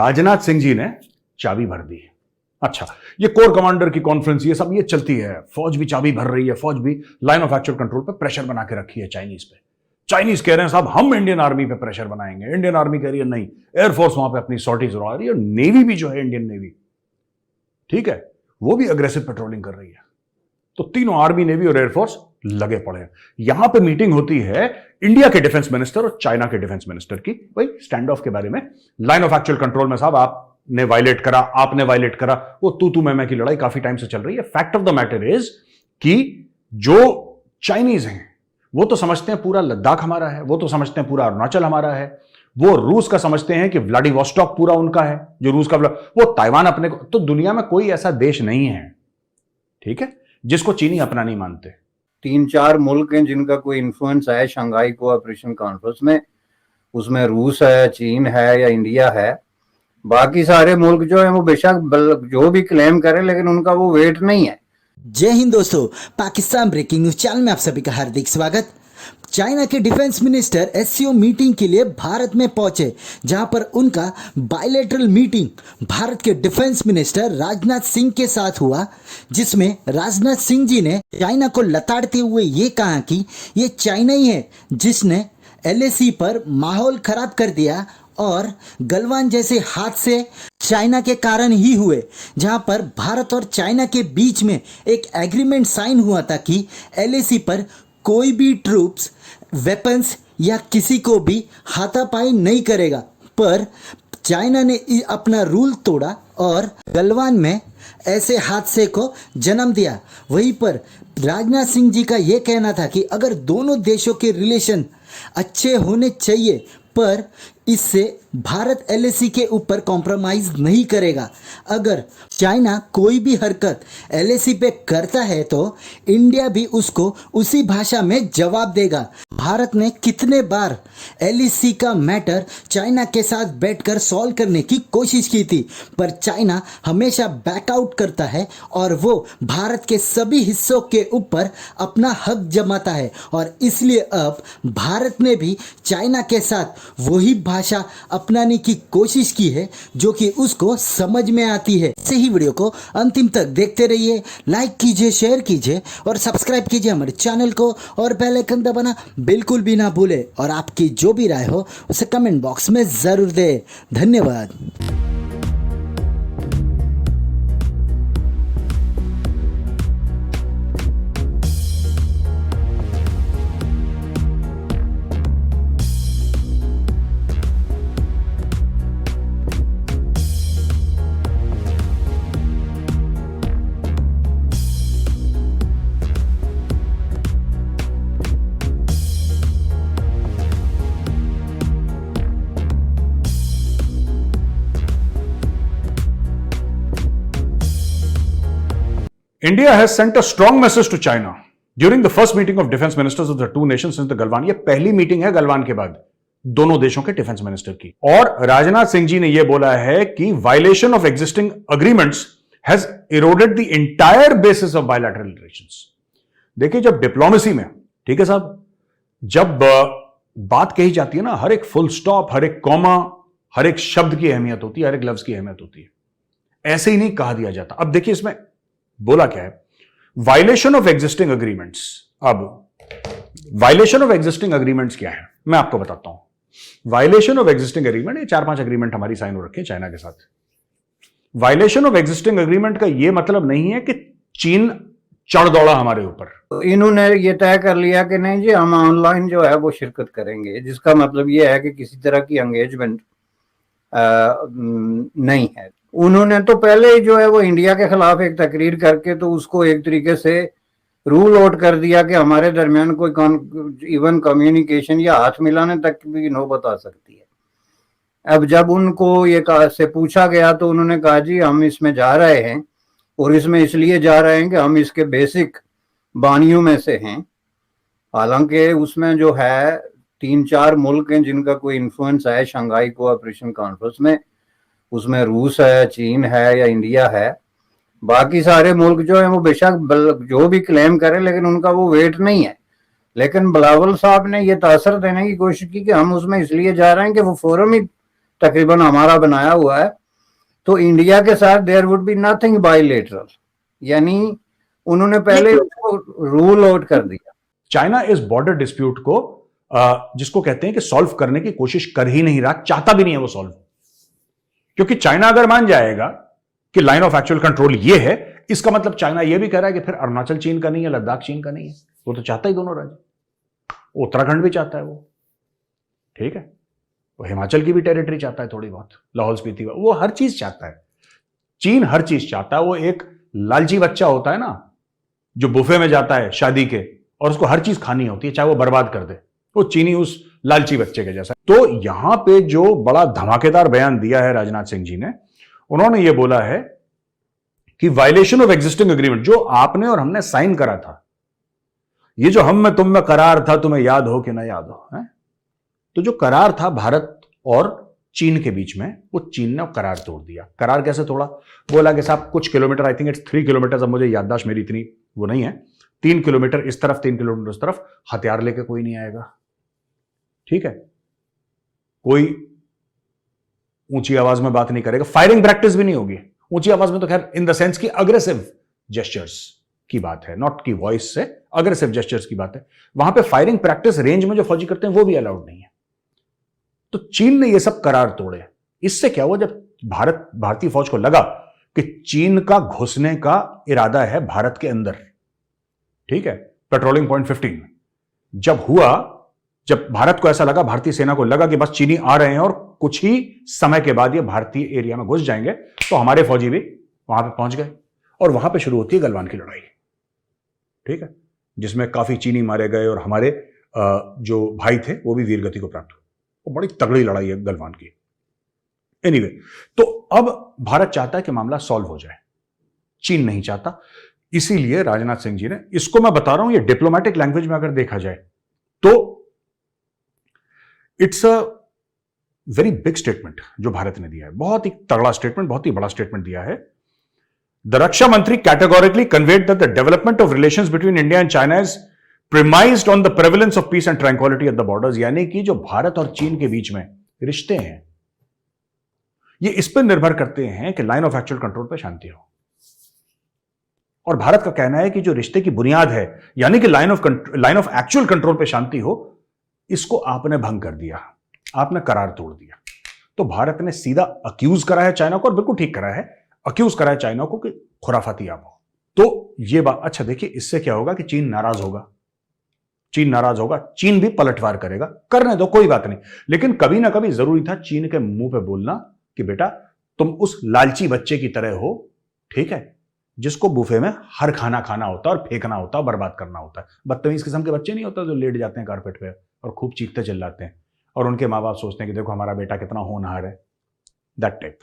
राजनाथ सिंह जी ने चाबी भर दी। अच्छा, ये कोर कमांडर की कॉन्फ्रेंस, ये सब ये चलती है, फौज भी चाबी भर रही है, फौज भी लाइन ऑफ एक्चुअल कंट्रोल पे प्रेशर बना के रखी है चाइनीज पे। चाइनीज कह रहे हैं साहब हम इंडियन आर्मी पे प्रेशर बनाएंगे, इंडियन आर्मी कह रही है नहीं, एयरफोर्स वहां पे अपनी सॉर्टीज उड़ा रही है, नेवी भी जो है इंडियन नेवी, ठीक है, वो भी अग्रेसिव पेट्रोलिंग कर रही है। तो तीनों आर्मी, नेवी और एयरफोर्स लगे पड़े हैं। यहां पे मीटिंग होती है इंडिया के डिफेंस मिनिस्टर और चाइना के डिफेंस मिनिस्टर की, भाई स्टैंड ऑफ के बारे में, लाइन ऑफ एक्चुअल कंट्रोल में साहब आपने वायलेट करा, आपने वायलेट करा, वो तू मैं की लड़ाई काफी टाइम से चल रही है। Fact of the matter is कि जो चाइनीज हैं वो तो समझते हैं पूरा लद्दाख हमारा है, वो तो समझते हैं पूरा अरुणाचल हमारा है, वो रूस का समझते हैं कि व्लादिवोस्टॉक पूरा उनका है, जो रूस का, वो ताइवान अपने को। तो दुनिया में कोई ऐसा देश नहीं है, ठीक है, जिसको चीनी अपना नहीं मानते। 3-4 मुल्क हैं जिनका कोई इन्फ्लुएंस है शंघाई कोऑपरेशन कॉन्फ्रेंस में, उसमें रूस है, चीन है या इंडिया है। बाकी सारे मुल्क जो है वो बेशक जो भी क्लेम करें, लेकिन उनका वो वेट नहीं है। जय हिंद दोस्तों, पाकिस्तान ब्रेकिंग न्यूज चैनल में आप सभी का हार्दिक स्वागत। चाइना के डिफेंस मिनिस्टर एससीओ मीटिंग के लिए भारत में पहुंचे, जहां पर उनका बायलैटरल मीटिंग भारत के डिफेंस मिनिस्टर राजनाथ सिंह के साथ हुआ, जिसमें राजनाथ सिंह जी ने चाइना को लताड़ते हुए ये कहा कि ये चाइना ही है जिसने एलएसी पर माहौल खराब कर दिया और गलवान जैसे हादसे चाइना के कारण ही हुए, जहां पर भारत और चाइना के बीच में एक एग्रीमेंट साइन हुआ था कि एलएसी पर कोई भी ट्रूप्स, वेपन्स या किसी को भी हाथापाई नहीं करेगा। पर चाइना ने अपना रूल तोड़ा और गलवान में ऐसे हादसे को जन्म दिया। वहीं पर राजनाथ सिंह जी का ये कहना था कि अगर दोनों देशों के रिलेशन अच्छे होने चाहिए, पर इससे भारत एलएसी के ऊपर कॉम्प्रोमाइज नहीं करेगा। अगर चाइना कोई भी हरकत एलएसी पे करता है तो इंडिया भी उसको उसी भाषा में जवाब देगा। भारत ने कितने बार एलएसी का मैटर चाइना के साथ बैठकर सॉल्व करने की कोशिश की थी, पर चाइना हमेशा बैकआउट करता है और वो भारत के सभी हिस्सों के ऊपर अपना हक जमाता है। और इसलिए अब भारत ने भी चाइना के साथ वही भाषा अपनाने की कोशिश की है जो कि उसको समझ में आती है। ऐसे ही वीडियो को अंतिम तक देखते रहिए, लाइक कीजिए, शेयर कीजिए और सब्सक्राइब कीजिए हमारे चैनल को, और बेल आइकन दबाना बिल्कुल भी ना भूले। और आपकी जो भी राय हो उसे कमेंट बॉक्स में जरूर दें। धन्यवाद। India has sent a strong message to China during the first meeting of defense ministers of the two nations since the Galwan. ये पहली मीटिंग है गलवान के बाद दोनों देशों के डिफेंस मिनिस्टर की, और राजनाथ सिंह जी ने यह बोला है कि violation of existing agreements has eroded the entire basis of bilateral relations. देखिए, जब डिप्लोमेसी में, ठीक है साहब, जब बात कही जाती है ना, हर एक फुल स्टॉप, हर एक कॉमा, हर एक शब्द की अहमियत होती है, हर एक लफ्ज की अहमियत होती है। ऐसे ही नहीं कहा दिया जाता। अब देखिए इसमें बोला क्या है, वायलेशन ऑफ एग्जिस्टिंग अग्रीमेंट्स। अब वायलेशन ऑफ एग्जिस्टिंग अग्रीमेंट्स क्या है, मैं आपको बताता हूं। वायलेशन ऑफ एग्जिस्टिंग अग्रीमेंट, ये 4-5 अग्रीमेंट हमारी साइन हो रखे हैं चाइना के साथ। वायलेशन ऑफ एग्जिस्टिंग अग्रीमेंट का यह मतलब नहीं है कि चीन चढ़ दौड़ा हमारे ऊपर। तो इन्होंने ये तय कर लिया कि नहीं जी, हम ऑनलाइन जो है वो शिरकत करेंगे, जिसका मतलब ये है कि किसी तरह की एंगेजमेंट नहीं है। उन्होंने तो पहले ही जो है वो इंडिया के खिलाफ एक तकरीर करके तो उसको एक तरीके से रूल आउट कर दिया कि हमारे दरमियान कोई इवन कम्युनिकेशन या हाथ मिलाने तक भी नौबत आ सकती है। अब जब उनको ये से पूछा गया तो उन्होंने कहा जी हम इसमें जा रहे हैं, और इसमें इसलिए जा रहे हैं कि हम इसके बेसिक बानियों में से हैं। हालांकि उसमें जो है 3-4 मुल्क हैं जिनका कोई इन्फ्लुएंस है शंघाई कोऑपरेशन कॉन्फ्रेंस में, उसमें रूस है, चीन है या इंडिया है। बाकी सारे मुल्क जो है वो बेशक जो भी क्लेम करें, लेकिन उनका वो वेट नहीं है। लेकिन बिलावल साहब ने ये तासर देने की कोशिश की कि हम उसमें इसलिए जा रहे हैं कि वो फोरम ही तकरीबन हमारा बनाया हुआ है, तो इंडिया के साथ there would be nothing bilateral, यानी उन्होंने पहले उसको रूल आउट कर दिया। चाइना इस बॉर्डर डिस्प्यूट को जिसको कहते हैं कि सॉल्व करने की कोशिश कर ही नहीं रहा, चाहता भी नहीं है वो सॉल्व, क्योंकि चाइना अगर मान जाएगा कि लाइन ऑफ एक्चुअल कंट्रोल ये है, इसका मतलब चाइना ये भी कह रहा है कि फिर अरुणाचल चीन का नहीं है, लद्दाख चीन का नहीं है। वो तो चाहता ही दोनों राज्य, उत्तराखंड भी चाहता है वो, ठीक है, वो हिमाचल की भी टेरिटरी चाहता है थोड़ी बहुत, लाहौल स्पीति, वो हर चीज चाहता है। चीन हर चीज चाहता है। वो एक लालची बच्चा होता है ना, जो बुफे में जाता है शादी के और उसको हर चीज खानी होती है, चाहे वो बर्बाद कर दे, वो चीनी उस लालची बच्चे के जैसा। तो यहां पे जो बड़ा धमाकेदार बयान दिया है राजनाथ सिंह जी ने, उन्होंने ये बोला है कि वायलेशन ऑफ एग्जिस्टिंग एग्रीमेंट, जो आपने और हमने साइन करा था, ये जो हम में तुम में करार था, तुम्हें याद हो कि ना याद हो, है? तो जो करार था भारत और चीन के बीच में, वो चीन ने करार तोड़ दिया। करार कैसे तोड़ा? बोला कि साहब कुछ kilometre, I think it's 3 kilometre, अब मुझे याददाश्त मेरी इतनी वो नहीं है, 3 किलोमीटर इस तरफ 3 किलोमीटर उस तरफ, हथियार लेके कोई नहीं आएगा, ठीक है, कोई ऊंची आवाज में बात नहीं करेगा, फायरिंग प्रैक्टिस भी नहीं होगी ऊंची आवाज में, तो खैर इन द सेंस की अग्रेसिव जेस्चर्स की बात है, नॉट की वॉइस से, अग्रेसिव जेस्चर्स की बात है। वहां पे फायरिंग प्रैक्टिस रेंज में जो फौजी करते हैं वो भी अलाउड नहीं है। तो चीन ने ये सब करार तोड़े। इससे क्या हुआ, जब भारतीय फौज को लगा कि चीन का घुसने का इरादा है भारत के अंदर, ठीक है, पेट्रोलिंग पॉइंट 15 जब हुआ, जब भारत को ऐसा लगा, भारतीय सेना को लगा कि बस चीनी आ रहे हैं और कुछ ही समय के बाद ये भारतीय एरिया में घुस जाएंगे, तो हमारे फौजी भी वहां पे पहुंच गए और वहां पे शुरू होती है गलवान की लड़ाई, ठीक है, जिसमें काफी चीनी मारे गए और हमारे जो भाई थे वो भी वीरगति को प्राप्त हुए। वो बड़ी तगड़ी लड़ाई है गलवान की। एनीवे, तो अब भारत चाहता है कि मामला सॉल्व हो जाए, चीन नहीं चाहता। इसीलिए राजनाथ सिंह जी ने, इसको मैं बता रहा हूं, ये डिप्लोमेटिक लैंग्वेज में अगर देखा जाए तो it's a very big statement जो भारत ने दिया है, बहुत ही तगड़ा स्टेटमेंट, बहुत ही बड़ा स्टेटमेंट दिया है। द रक्षा मंत्री categorically conveyed that the development of relations between India and China is premised on the prevalence of peace and tranquillity at the borders, यानी कि जो भारत और चीन के बीच में रिश्ते हैं ये इस पर निर्भर करते हैं कि लाइन ऑफ एक्चुअल कंट्रोल पर शांति हो। और भारत का कहना है कि जो रिश्ते की बुनियाद है, यानी कि लाइन ऑफ एक्चुअल कंट्रोल पे शांति हो, इसको आपने भंग कर दिया, आपने करार तोड़ दिया। तो भारत ने सीधा अक्यूज करा है चाइना को, और बिल्कुल ठीक करा है, अक्यूज करा है चाइना को कि खुराफाती आप हो। तो ये बात, अच्छा देखिए, इससे क्या होगा कि चीन नाराज होगा, चीन नाराज होगा, चीन भी पलटवार करेगा, करने दो, कोई बात नहीं। लेकिन कभी ना कभी जरूरी था चीन के मुंह पे बोलना कि बेटा तुम उस लालची बच्चे की तरह हो, ठीक है, जिसको बुफे में हर खाना खाना होता है और फेंकना होता है, बर्बाद करना होता है। बदतमीज किस्म के बच्चे नहीं होते जो लेट जाते हैं कारपेट पे और खूब चीखते चिल्लाते हैं और उनके माँ बाप सोचते हैं कि देखो हमारा बेटा कितना होनहार है, दैट टाइप।